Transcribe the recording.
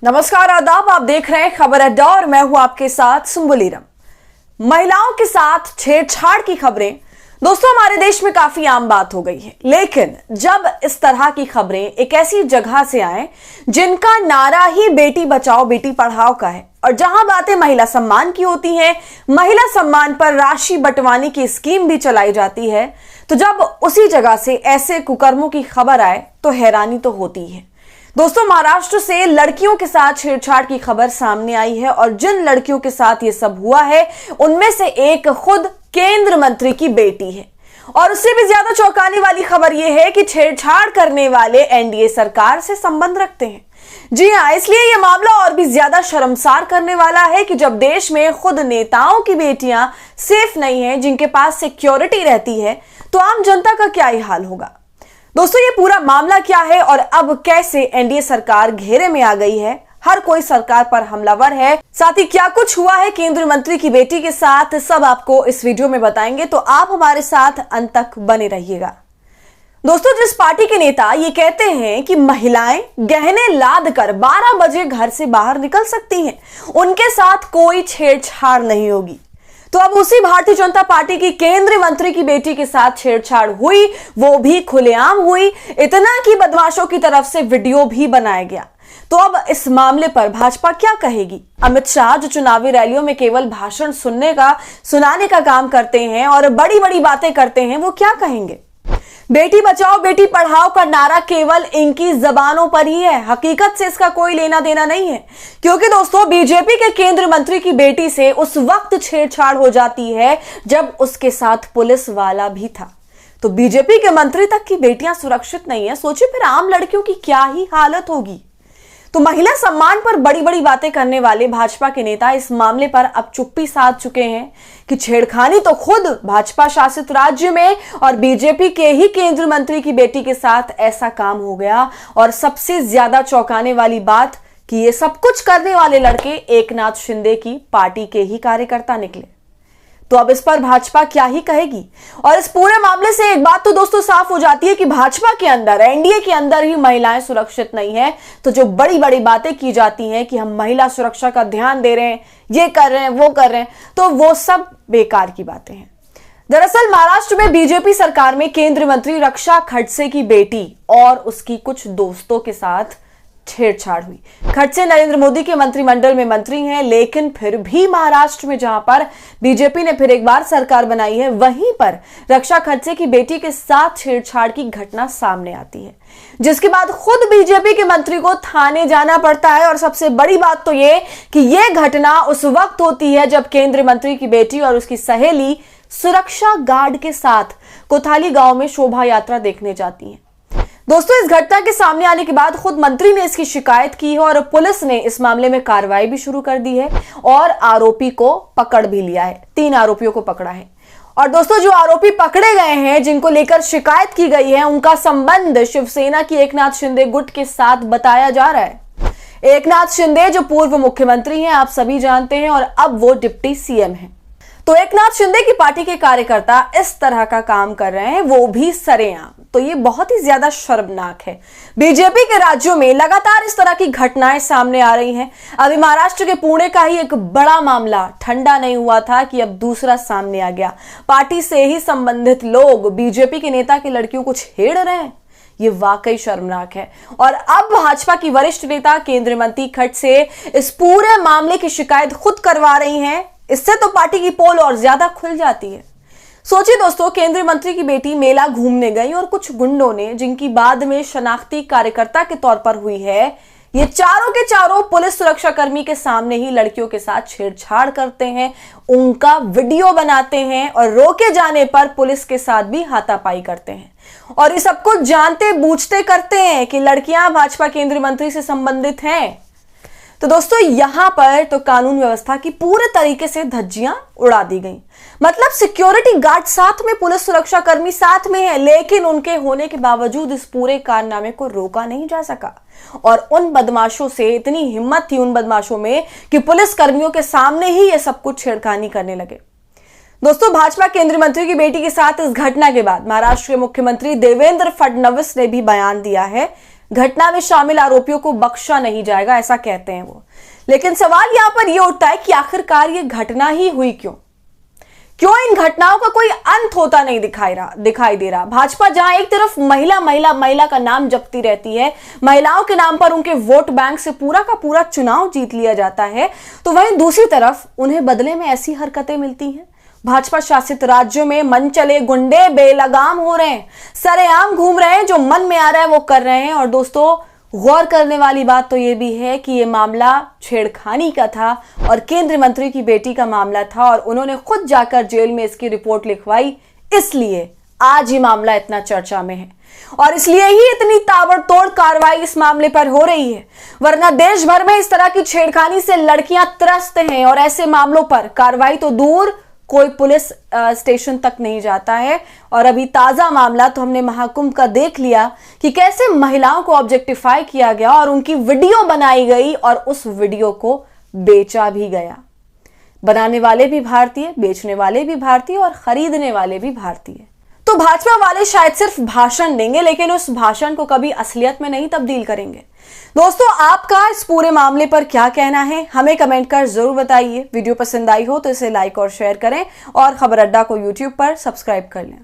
नमस्कार, आदाब। आप देख रहे हैं खबर अड्डा और मैं हूं आपके साथ सुंबुलीरम। महिलाओं के साथ छेड़छाड़ की खबरें दोस्तों हमारे देश में काफी आम बात हो गई है, लेकिन जब इस तरह की खबरें एक ऐसी जगह से आए जिनका नारा ही बेटी बचाओ बेटी पढ़ाओ का है और जहां बातें महिला सम्मान की होती हैं, महिला सम्मान पर राशि बंटवाने की स्कीम भी चलाई जाती है, तो जब उसी जगह से ऐसे कुकर्मों की खबर आए तो हैरानी तो होती है। दोस्तों, महाराष्ट्र से लड़कियों के साथ छेड़छाड़ की खबर सामने आई है और जिन लड़कियों के साथ ये सब हुआ है उनमें से एक खुद केंद्र मंत्री की बेटी है। और उससे भी ज्यादा चौंकाने वाली खबर यह है कि छेड़छाड़ करने वाले एनडीए सरकार से संबंध रखते हैं। जी हां, इसलिए यह मामला और भी ज्यादा शर्मसार करने वाला है कि जब देश में खुद नेताओं की बेटियां सेफ नहीं है, जिनके पास सिक्योरिटी रहती है, तो आम जनता का क्या ही हाल होगा। दोस्तों, ये पूरा मामला क्या है और अब कैसे एनडीए सरकार घेरे में आ गई है, हर कोई सरकार पर हमलावर है, साथ ही क्या कुछ हुआ है केंद्रीय मंत्री की बेटी के साथ, सब आपको इस वीडियो में बताएंगे, तो आप हमारे साथ अंत तक बने रहिएगा। दोस्तों, जिस पार्टी के नेता ये कहते हैं कि महिलाएं गहने लाद कर 12 बजे घर से बाहर निकल सकती हैं, उनके साथ कोई छेड़छाड़ नहीं होगी, तो अब उसी भारतीय जनता पार्टी की केंद्रीय मंत्री की बेटी के साथ छेड़छाड़ हुई, वो भी खुलेआम हुई, इतना कि बदमाशों की तरफ से वीडियो भी बनाया गया। तो अब इस मामले पर भाजपा क्या कहेगी? अमित शाह जो चुनावी रैलियों में केवल भाषण सुनाने का काम करते हैं और बड़ी बड़ी बातें करते हैं, वो क्या कहेंगे? बेटी बचाओ बेटी पढ़ाओ का नारा केवल इनकी जबानों पर ही है, हकीकत से इसका कोई लेना देना नहीं है। क्योंकि दोस्तों, बीजेपी के केंद्रीय मंत्री की बेटी से उस वक्त छेड़छाड़ हो जाती है जब उसके साथ पुलिस वाला भी था। तो बीजेपी के मंत्री तक की बेटियां सुरक्षित नहीं है, सोचिए फिर आम लड़कियों की क्या ही हालत होगी। तो महिला सम्मान पर बड़ी बड़ी बातें करने वाले भाजपा के नेता इस मामले पर अब चुप्पी साध चुके हैं कि छेड़खानी तो खुद भाजपा शासित राज्य में और बीजेपी के ही केंद्रीय मंत्री की बेटी के साथ ऐसा काम हो गया। और सबसे ज्यादा चौंकाने वाली बात कि ये सब कुछ करने वाले लड़के एकनाथ शिंदे की पार्टी के ही कार्यकर्ता निकले। तो अब इस पर भाजपा क्या ही कहेगी? और इस पूरे मामले से एक बात तो दोस्तों साफ हो जाती है कि भाजपा के अंदर, एनडीए के अंदर ही महिलाएं सुरक्षित नहीं है। तो जो बड़ी बड़ी बातें की जाती हैं कि हम महिला सुरक्षा का ध्यान दे रहे हैं, ये कर रहे हैं, वो कर रहे हैं, तो वो सब बेकार की बातें हैं। दरअसल महाराष्ट्र में बीजेपी सरकार में केंद्रीय मंत्री रक्षा खडसे की बेटी और उसकी कुछ दोस्तों के साथ छेड़छाड़ हुई। खडसे नरेंद्र मोदी के मंत्रिमंडल में मंत्री हैं, लेकिन फिर भी महाराष्ट्र में जहां पर बीजेपी ने फिर एक बार सरकार बनाई है, वहीं पर रक्षा खडसे की बेटी के साथ छेड़छाड़ की घटना सामने आती है, जिसके बाद खुद बीजेपी के मंत्री को थाने जाना पड़ता है। और सबसे बड़ी बात तो ये कि यह घटना उस वक्त होती है जब केंद्रीय मंत्री की बेटी और उसकी सहेली सुरक्षा गार्ड के साथ कोथाली गांव में शोभा यात्रा देखने जाती हैं। दोस्तों, इस घटना के सामने आने के बाद खुद मंत्री ने इसकी शिकायत की है और पुलिस ने इस मामले में कार्रवाई भी शुरू कर दी है और आरोपी को पकड़ भी लिया है। 3 आरोपियों को पकड़ा है। और दोस्तों, जो आरोपी पकड़े गए हैं, जिनको लेकर शिकायत की गई है, उनका संबंध शिवसेना की एकनाथ शिंदे गुट के साथ बताया जा रहा है। एकनाथ शिंदे जो पूर्व मुख्यमंत्री हैं, आप सभी जानते हैं, और अब वो डिप्टी सीएम हैं। तो एकनाथ शिंदे की पार्टी के कार्यकर्ता इस तरह का काम कर रहे हैं, वो भी सरेआम। तो ये बहुत ही ज्यादा शर्मनाक है। बीजेपी के राज्यों में लगातार इस तरह की घटनाएं सामने आ रही हैं। अभी महाराष्ट्र के पुणे का ही एक बड़ा मामला ठंडा नहीं हुआ था कि अब दूसरा सामने आ गया। पार्टी से ही संबंधित लोग बीजेपी के नेता की लड़कियों को छेड़ रहे हैं। ये वाकई शर्मनाक है। और अब भाजपा की वरिष्ठ नेता केंद्रीय मंत्री खडसे इस पूरे मामले की शिकायत खुद करवा रही हैं। इससे तो पार्टी की पोल और ज्यादा खुल जाती है। सोचिए दोस्तों, केंद्रीय मंत्री की बेटी मेला घूमने गई और कुछ गुंडों ने, जिनकी बाद में शनाख्ती कार्यकर्ता के तौर पर हुई है, ये चारों के चारों पुलिस सुरक्षाकर्मी के सामने ही लड़कियों के साथ छेड़छाड़ करते हैं, उनका वीडियो बनाते हैं और रोके जाने पर पुलिस के साथ भी हाथापाई करते हैं। और ये सब कुछ जानते बूझते करते हैं कि लड़कियां भाजपा केंद्रीय मंत्री से संबंधित हैं। तो दोस्तों, यहां पर तो कानून व्यवस्था की पूरे तरीके से धज्जियां उड़ा दी गई। मतलब सिक्योरिटी गार्ड साथ में, पुलिस सुरक्षा कर्मी साथ में है, लेकिन उनके होने के बावजूद इस पूरे कारनामे को रोका नहीं जा सका। और उन बदमाशों से इतनी हिम्मत थी उन बदमाशों में कि पुलिस कर्मियों के सामने ही ये सब कुछ छेड़खानी करने लगे। दोस्तों, भाजपा केंद्रीय मंत्री की बेटी के साथ इस घटना के बाद महाराष्ट्र के मुख्यमंत्री देवेंद्र फडणवीस ने भी बयान दिया है, घटना में शामिल आरोपियों को बख्शा नहीं जाएगा, ऐसा कहते हैं वो। लेकिन सवाल यहां पर यह उठता है कि आखिरकार ये घटना ही हुई क्यों? क्यों इन घटनाओं का कोई अंत होता नहीं दिखाई दे रहा? भाजपा जहां एक तरफ महिला महिला महिला का नाम जपती रहती है, महिलाओं के नाम पर उनके वोट बैंक से पूरा का पूरा चुनाव जीत लिया जाता है, तो वहीं दूसरी तरफ उन्हें बदले में ऐसी हरकतें मिलती हैं। भाजपा शासित राज्यों में मन चले गुंडे बेलगाम हो रहे हैं, सरेआम घूम रहे हैं, जो मन में आ रहा है वो कर रहे हैं। और दोस्तों, गौर करने वाली बात तो यह भी है कि यह मामला छेड़खानी का था और केंद्रीय मंत्री की बेटी का मामला था और उन्होंने खुद जाकर जेल में इसकी रिपोर्ट लिखवाई। इसलिए आज ये मामला इतना चर्चा में है और इसलिए ही इतनी ताबड़तोड़ कार्रवाई इस मामले पर हो रही है। वरना देश भर में इस तरह की छेड़खानी से लड़कियां त्रस्त हैं और ऐसे मामलों पर कार्रवाई तो दूर, कोई पुलिस स्टेशन तक नहीं जाता है। और अभी ताजा मामला तो हमने महाकुंभ का देख लिया कि कैसे महिलाओं को ऑब्जेक्टिफाई किया गया और उनकी वीडियो बनाई गई और उस वीडियो को बेचा भी गया। बनाने वाले भी भारतीय, बेचने वाले भी भारतीय और खरीदने वाले भी भारतीय। तो भाजपा वाले शायद सिर्फ भाषण देंगे, लेकिन उस भाषण को कभी असलियत में नहीं तब्दील करेंगे। दोस्तों, आपका इस पूरे मामले पर क्या कहना है, हमें कमेंट कर जरूर बताइए। वीडियो पसंद आई हो तो इसे लाइक और शेयर करें और खबर अड्डा को यूट्यूब पर सब्सक्राइब कर लें।